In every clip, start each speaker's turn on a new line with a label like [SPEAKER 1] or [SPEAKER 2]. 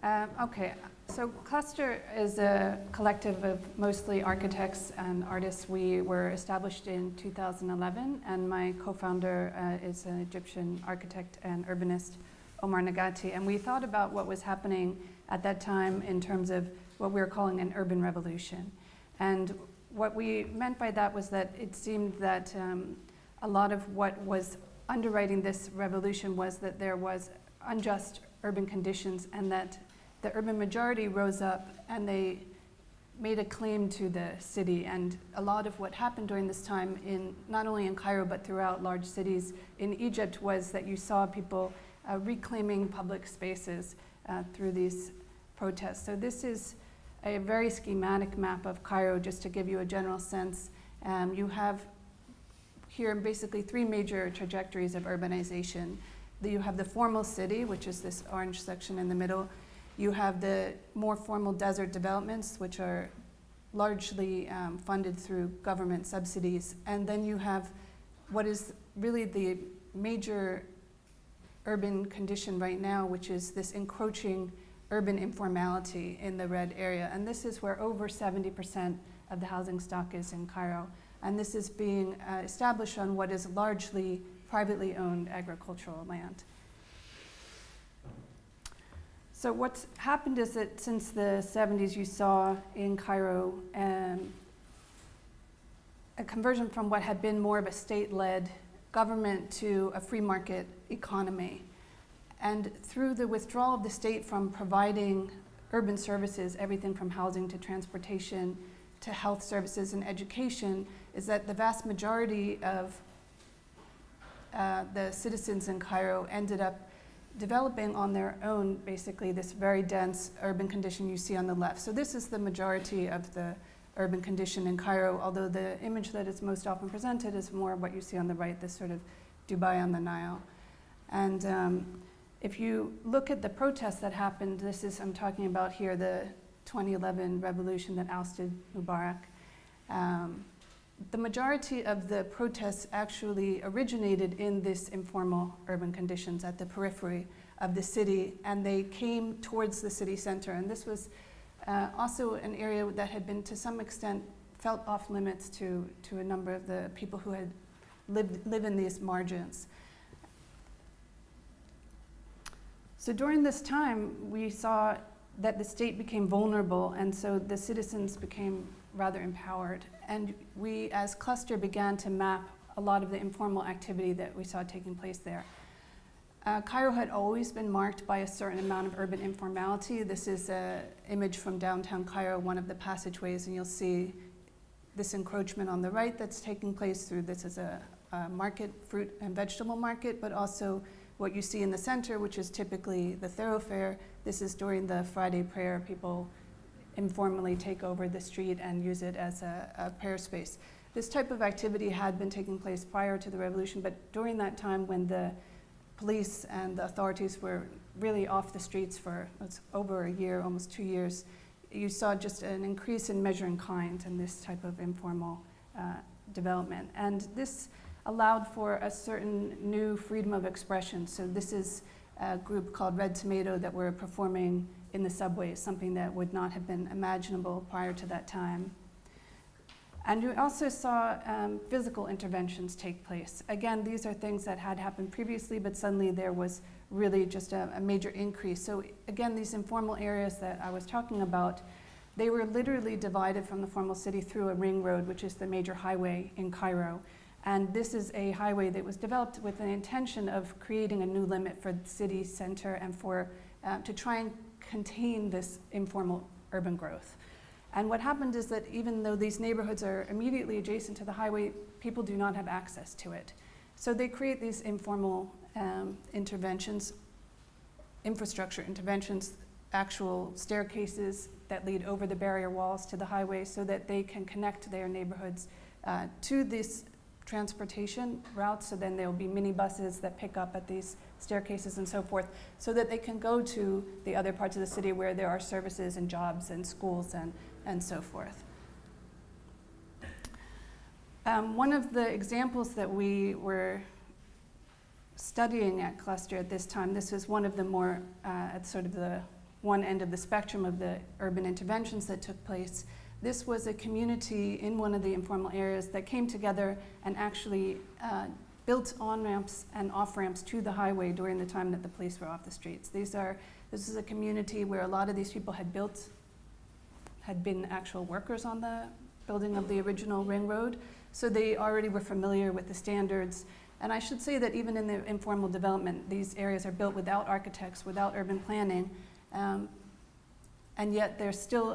[SPEAKER 1] Okay, so Cluster is a collective of mostly architects and artists. We were established in 2011, and my co-founder is an Egyptian architect and urbanist, Omar Nagati, and we thought about what was happening at that time in terms of what we were calling an urban revolution. And what we meant by that was that it seemed that a lot of what was underwriting this revolution was that there was unjust urban conditions, and that the urban majority rose up and they made a claim to the city. And a lot of what happened during this time, not only in Cairo but throughout large cities in Egypt, was that you saw people reclaiming public spaces through these protests. So this is a very schematic map of Cairo, just to give you a general sense. You have here basically three major trajectories of urbanization. You have the formal city, which is this orange section in the middle. You have the more formal desert developments, which are largely funded through government subsidies. And then you have what is really the major urban condition right now, which is this encroaching urban informality in the red area. And this is where over 70% of the housing stock is in Cairo. And this is being established on what is largely privately owned agricultural land. So what's happened is that since the 70s, you saw in Cairo a conversion from what had been more of a state-led government to a free market economy. And through the withdrawal of the state from providing urban services, everything from housing to transportation to health services and education, is that the vast majority of the citizens in Cairo ended up developing on their own, basically, this very dense urban condition you see on the left. So this is the majority of the urban condition in Cairo, although the image that is most often presented is more what you see on the right, this sort of Dubai on the Nile. And if you look at the protests that happened, I'm talking about here the 2011 revolution that ousted Mubarak. The majority of the protests actually originated in this informal urban conditions at the periphery of the city, and they came towards the city center. And this was also an area that had been, to some extent, felt off limits to a number of the people who had live in these margins. So during this time, we saw that the state became vulnerable, and so the citizens became rather empowered. And we, as Cluster, began to map a lot of the informal activity that we saw taking place there. Cairo had always been marked by a certain amount of urban informality. This is an image from downtown Cairo, one of the passageways, and you'll see this encroachment on the right that's taking place through this is a market, fruit and vegetable market, but also what you see in the center, which is typically the thoroughfare. This is during the Friday prayer. People informally take over the street and use it as a prayer space. This type of activity had been taking place prior to the revolution, but during that time when the police and the authorities were really off the streets for over a year, almost 2 years, you saw just an increase in measure in kind in this type of informal development. And this allowed for a certain new freedom of expression. So this is a group called Red Tomato that were performing in the subways, something that would not have been imaginable prior to that time. And we also saw physical interventions take place. Again, these are things that had happened previously, but suddenly there was really just a major increase. So again, these informal areas that I was talking about, they were literally divided from the formal city through a ring road, which is the major highway in Cairo. And this is a highway that was developed with the intention of creating a new limit for the city center and for to try and contain this informal urban growth. And what happened is that even though these neighborhoods are immediately adjacent to the highway, people do not have access to it. So they create these informal interventions, infrastructure interventions, actual staircases that lead over the barrier walls to the highway so that they can connect their neighborhoods to this transportation routes. So then there will be minibuses that pick up at these staircases and so forth, so that they can go to the other parts of the city where there are services and jobs and schools and so forth. One of the examples that we were studying at Cluster at this time, this was one of the more at sort of the one end of the spectrum of the urban interventions that took place. This was a community in one of the informal areas that came together and actually built on-ramps and off-ramps to the highway during the time that the police were off the streets. This is a community where a lot of these people had been actual workers on the building of the original ring road, so they already were familiar with the standards. And I should say that even in the informal development, these areas are built without architects, without urban planning, and yet there's still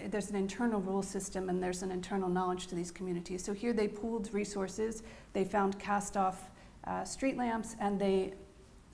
[SPEAKER 1] there's an internal rule system and there's an internal knowledge to these communities. So here they pooled resources, they found cast-off street lamps, and they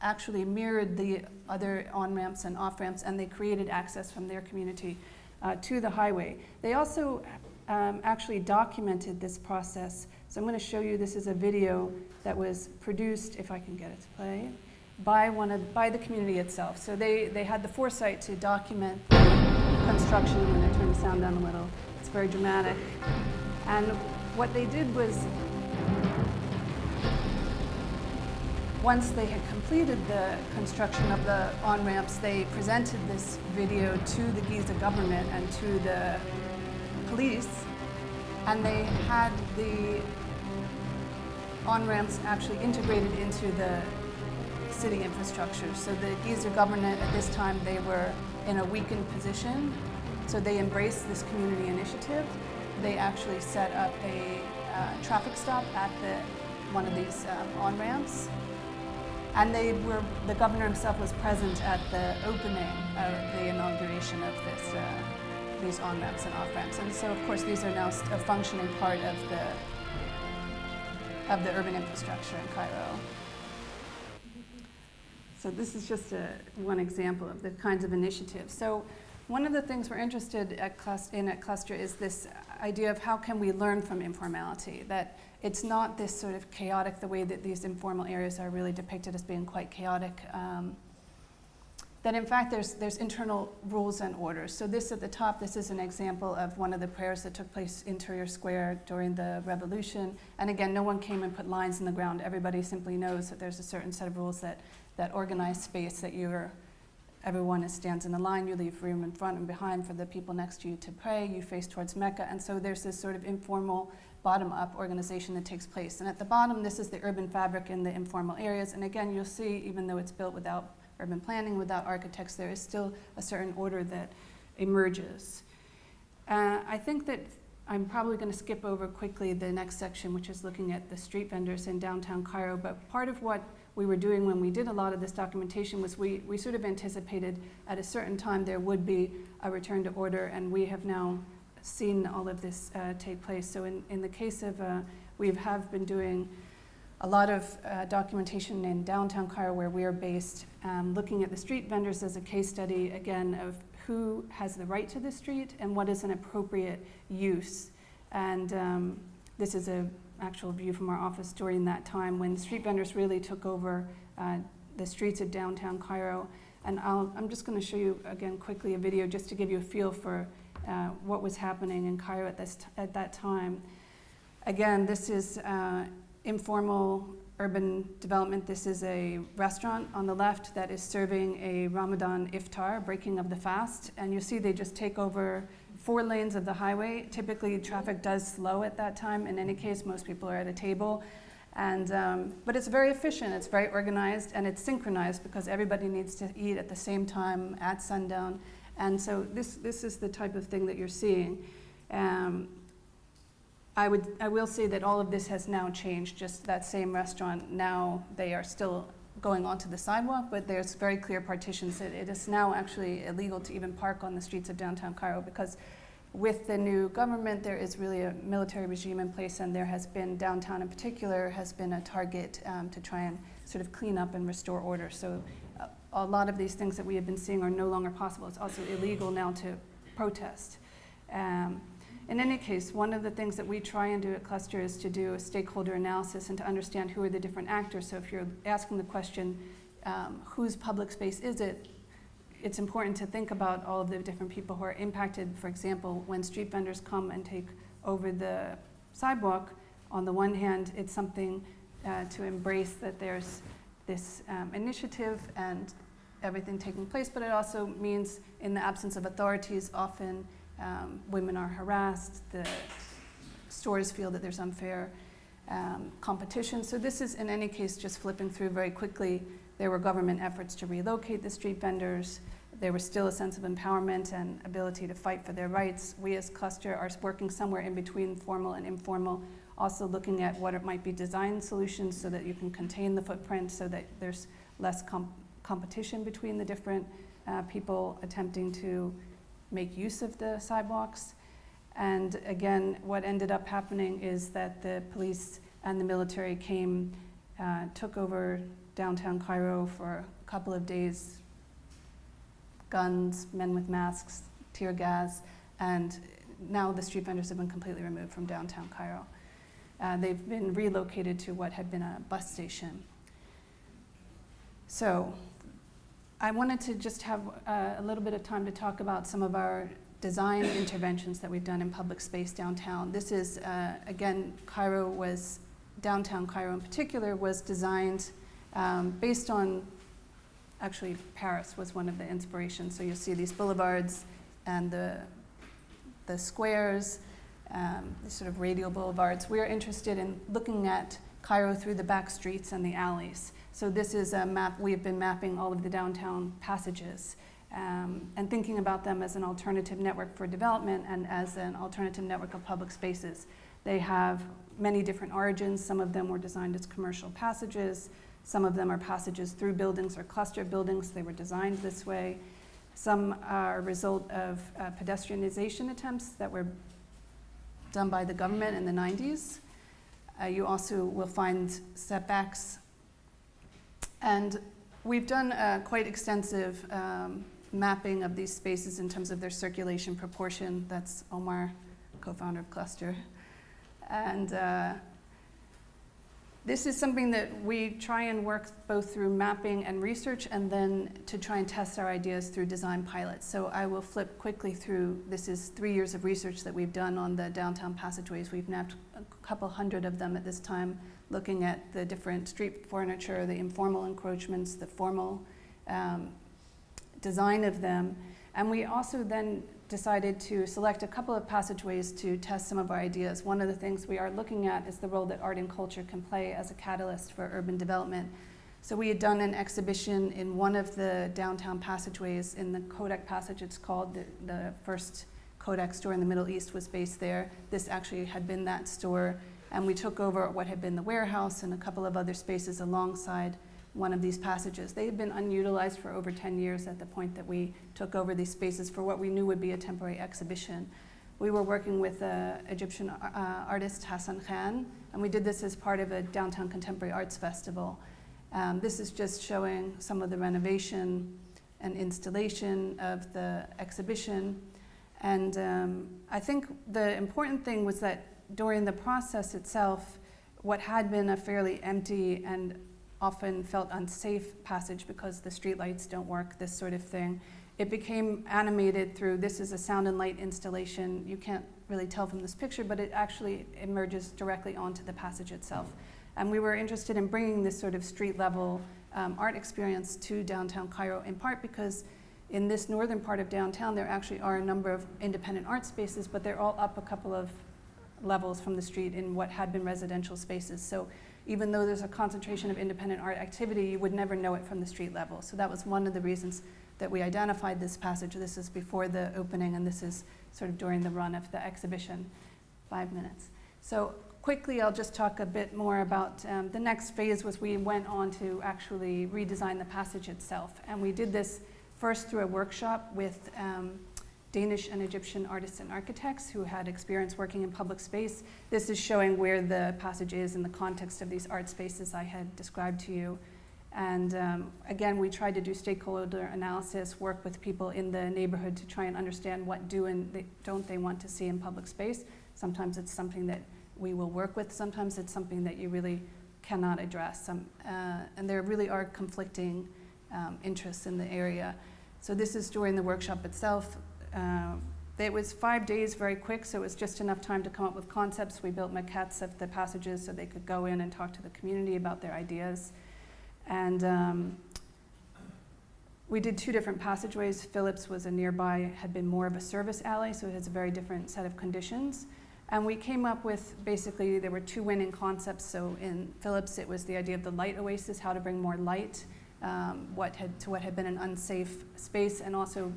[SPEAKER 1] actually mirrored the other on-ramps and off-ramps, and they created access from their community to the highway. They also actually documented this process. So I'm going to show you, this is a video that was produced, if I can get it to play, by the community itself. So they had the foresight to document construction. I'm going to turn the sound down a little. It's very dramatic. And what they did was, once they had completed the construction of the on-ramps, they presented this video to the Giza government and to the police, and they had the on-ramps actually integrated into the city infrastructure. So the Giza government at this time, they were in a weakened position, so they embraced this community initiative. They actually set up a traffic stop at one of these on-ramps, and the governor himself was present at the opening of the inauguration of these on-ramps and off-ramps. And so, of course, these are now a functioning part of the urban infrastructure in Cairo. So this is just one example of the kinds of initiatives. So one of the things we're interested in at Cluster is this idea of how can we learn from informality, that it's not this sort of chaotic, the way that these informal areas are really depicted as being quite chaotic, that in fact there's internal rules and orders. So this at the top, this is an example of one of the prayers that took place in Tahrir Square during the revolution. And again, no one came and put lines in the ground. Everybody simply knows that there's a certain set of rules that organize space, that everyone stands in a line, you leave room in front and behind for the people next to you to pray, you face towards Mecca, and so there's this sort of informal bottom-up organization that takes place. And at the bottom, this is the urban fabric in the informal areas, and again, you'll see, even though it's built without urban planning, without architects, there is still a certain order that emerges. I think that I'm probably going to skip over quickly the next section, which is looking at the street vendors in downtown Cairo, but part of what we were doing when we did a lot of this documentation was we sort of anticipated at a certain time there would be a return to order, and we have now seen all of this take place. So in the case of, we have been doing a lot of documentation in downtown Cairo where we are based, looking at the street vendors as a case study, again, of who has the right to the street and what is an appropriate use. And this is an actual view from our office during that time when street vendors really took over the streets of downtown Cairo. And I'm just going to show you again quickly a video just to give you a feel for what was happening in Cairo at that time. Again, this is informal urban development. This is a restaurant on the left that is serving a Ramadan iftar, breaking of the fast, and you see they just take over 4 lanes of the highway. Typically, traffic does slow at that time. In any case, most people are at a table. And, but it's very efficient, it's very organized, and it's synchronized because everybody needs to eat at the same time at sundown. And so this is the type of thing that you're seeing. I will say that all of this has now changed. Just that same restaurant, now they are still going onto the sidewalk, but there's very clear partitions. It is now actually illegal to even park on the streets of downtown Cairo because with the new government, there is really a military regime in place, and there has been, downtown in particular, has been a target to try and sort of clean up and restore order. So a lot of these things that we have been seeing are no longer possible. It's also illegal now to protest. In any case, one of the things that we try and do at Cluster is to do a stakeholder analysis and to understand who are the different actors. So if you're asking the question, whose public space is it, it's important to think about all of the different people who are impacted. For example, when street vendors come and take over the sidewalk, on the one hand, it's something to embrace that there's this initiative, and everything taking place, but it also means in the absence of authorities, often women are harassed, the stores feel that there's unfair competition. So this is, in any case, just flipping through very quickly. There were government efforts to relocate the street vendors. There was still a sense of empowerment and ability to fight for their rights. We as cluster are working somewhere in between formal and informal, also looking at what it might be design solutions so that you can contain the footprint, so that there's less competition between the different people attempting to make use of the sidewalks. And again, what ended up happening is that the police and the military came, took over downtown Cairo for a couple of days, guns, men with masks, tear gas, and now the street vendors have been completely removed from downtown Cairo. They've been relocated to what had been a bus station. So I wanted to just have a little bit of time to talk about some of our design interventions that we've done in public space downtown. This is, again, downtown Cairo in particular was designed based on, actually Paris was one of the inspirations. So you'll see these boulevards and the squares, these sort of radial boulevards. We're interested in looking at Cairo through the back streets and the alleys. So this is a map, we've been mapping all of the downtown passages and thinking about them as an alternative network for development and as an alternative network of public spaces. They have many different origins. Some of them were designed as commercial passages. Some of them are passages through buildings or cluster buildings. They were designed this way. Some are a result of pedestrianization attempts that were done by the government in the 90s. You also will find setbacks. And we've done quite extensive mapping of these spaces in terms of their circulation proportion. That's Omar, co-founder of Cluster. And this is something that we try and work both through mapping and research, and then to try and test our ideas through design pilots. So I will flip quickly through, this is 3 years of research that we've done on the downtown passageways. We've mapped a couple hundred of them at this time, looking at the different street furniture, the informal encroachments, the formal design of them. And we also then decided to select a couple of passageways to test some of our ideas. One of the things we are looking at is the role that art and culture can play as a catalyst for urban development. So we had done an exhibition in one of the downtown passageways in the Kodak Passage, it's called. The first Kodak store in the Middle East was based there. This actually had been that store. And we took over what had been the warehouse and a couple of other spaces alongside one of these passages. They had been unutilized for over 10 years at the point that we took over these spaces for what we knew would be a temporary exhibition. We were working with Egyptian artist Hassan Khan, and we did this as part of a downtown contemporary arts festival. This is just showing some of the renovation and installation of the exhibition. And I think the important thing was that during the process itself, what had been a fairly empty and often felt unsafe passage because the streetlights don't work, this sort of thing, it became animated through, this is a sound and light installation. You can't really tell from this picture, but it actually emerges directly onto the passage itself. And we were interested in bringing this sort of street level art experience to downtown Cairo, in part because in this northern part of downtown, there actually are a number of independent art spaces, but they're all up a couple of levels from the street in what had been residential spaces. So even though there's a concentration of independent art activity, you would never know it from the street level. So that was one of the reasons that we identified this passage. This is before the opening, and this is sort of during the run of the exhibition, 5 minutes. So quickly, I'll just talk a bit more about the next phase was we went on to actually redesign the passage itself. And we did this first through a workshop with Danish and Egyptian artists and architects who had experience working in public space. This is showing where the passage is in the context of these art spaces I had described to you. And again, we tried to do stakeholder analysis, work with people in the neighborhood to try and understand what do and don't they want to see in public space. Sometimes it's something that we will work with, sometimes it's something that you really cannot address. And there really are conflicting interests in the area. So this is during the workshop itself. It was 5 days, very quick, so it was just enough time to come up with concepts. We built maquettes of the passages so they could go in and talk to the community about their ideas. And We did 2 different passageways. Phillips was a nearby, had been more of a service alley, so it has a very different set of conditions. And we came up with, basically, there were 2 winning concepts. So in Phillips, it was the idea of the light oasis, how to bring more light what had been an unsafe space, and also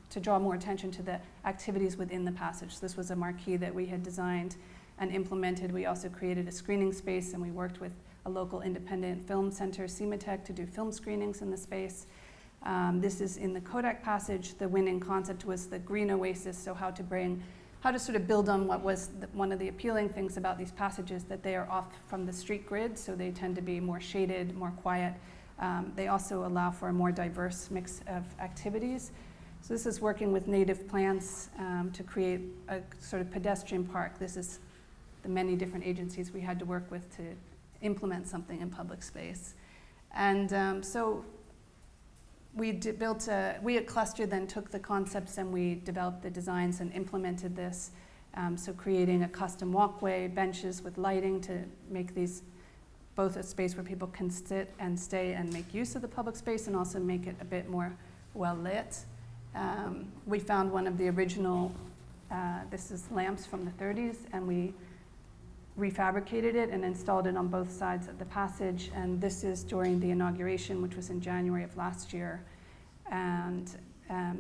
[SPEAKER 1] to draw more attention to the activities within the passage. This was a marquee that we had designed and implemented. We also created a screening space, and we worked with a local independent film center, Cinematech, to do film screenings in the space. This is in the Kodak passage. The winning concept was the green oasis, so how to sort of build on what was one of the appealing things about these passages, that they are off from the street grid, so they tend to be more shaded, more quiet. They also allow for a more diverse mix of activities. So this is working with native plants to create a sort of pedestrian park. This is the many different agencies we had to work with to implement something in public space. And so we at Cluster then took the concepts and we developed the designs and implemented this. So creating a custom walkway, benches with lighting to make these both a space where people can sit and stay and make use of the public space, and also make it a bit more well lit. We found one of the original, this is lamps from the 30s, and we refabricated it and installed it on both sides of the passage. And this is during the inauguration, which was in January of last year. And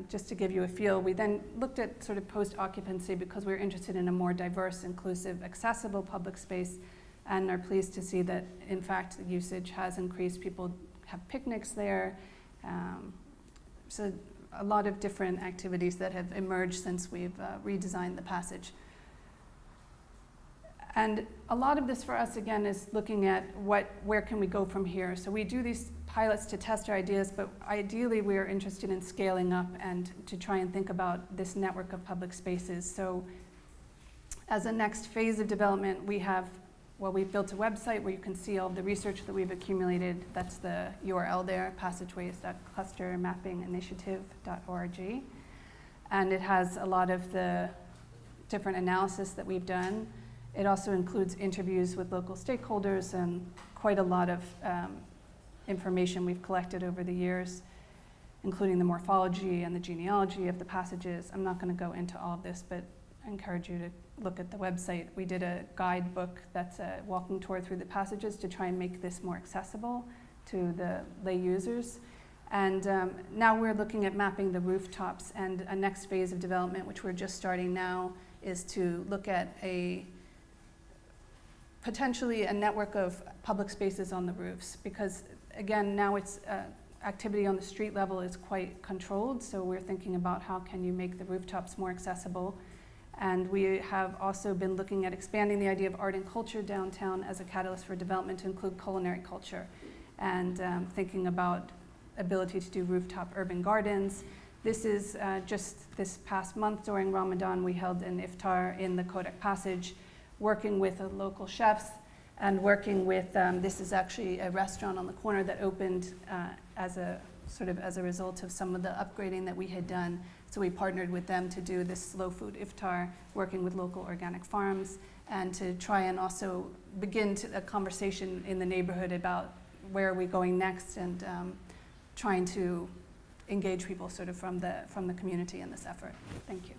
[SPEAKER 1] just to give you a feel, we then looked at sort of post-occupancy because we were interested in a more diverse, inclusive, accessible public space, and are pleased to see that, in fact, the usage has increased. People have picnics there. So a lot of different activities that have emerged since we've redesigned the passage. And a lot of this for us, again, is looking at where can we go from here. So we do these pilots to test our ideas, but ideally we are interested in scaling up and to try and think about this network of public spaces. So as a next phase of development, we've built a website where you can see all of the research that we've accumulated. That's the URL there, passageways.clustermappinginitiative.org. And it has a lot of the different analysis that we've done. It also includes interviews with local stakeholders and quite a lot of information we've collected over the years, including the morphology and the genealogy of the passages. I'm not going to go into all of this, but I encourage you to look at the website. We did a guidebook that's a walking tour through the passages to try and make this more accessible to the lay users. And now we're looking at mapping the rooftops, and a next phase of development, which we're just starting now, is to look at potentially a network of public spaces on the roofs, because again, now it's activity on the street level is quite controlled, so we're thinking about how can you make the rooftops more accessible. And we have also been looking at expanding the idea of art and culture downtown as a catalyst for development to include culinary culture, and thinking about ability to do rooftop urban gardens. This is just this past month during Ramadan, we held an iftar in the Kodak Passage, working with local chefs and working with, this is actually a restaurant on the corner that opened as a result of some of the upgrading that we had done. So we partnered with them to do this slow food iftar, working with local organic farms, and to try and also begin a conversation in the neighborhood about where are we going next, and trying to engage people sort of from the community in this effort. Thank you.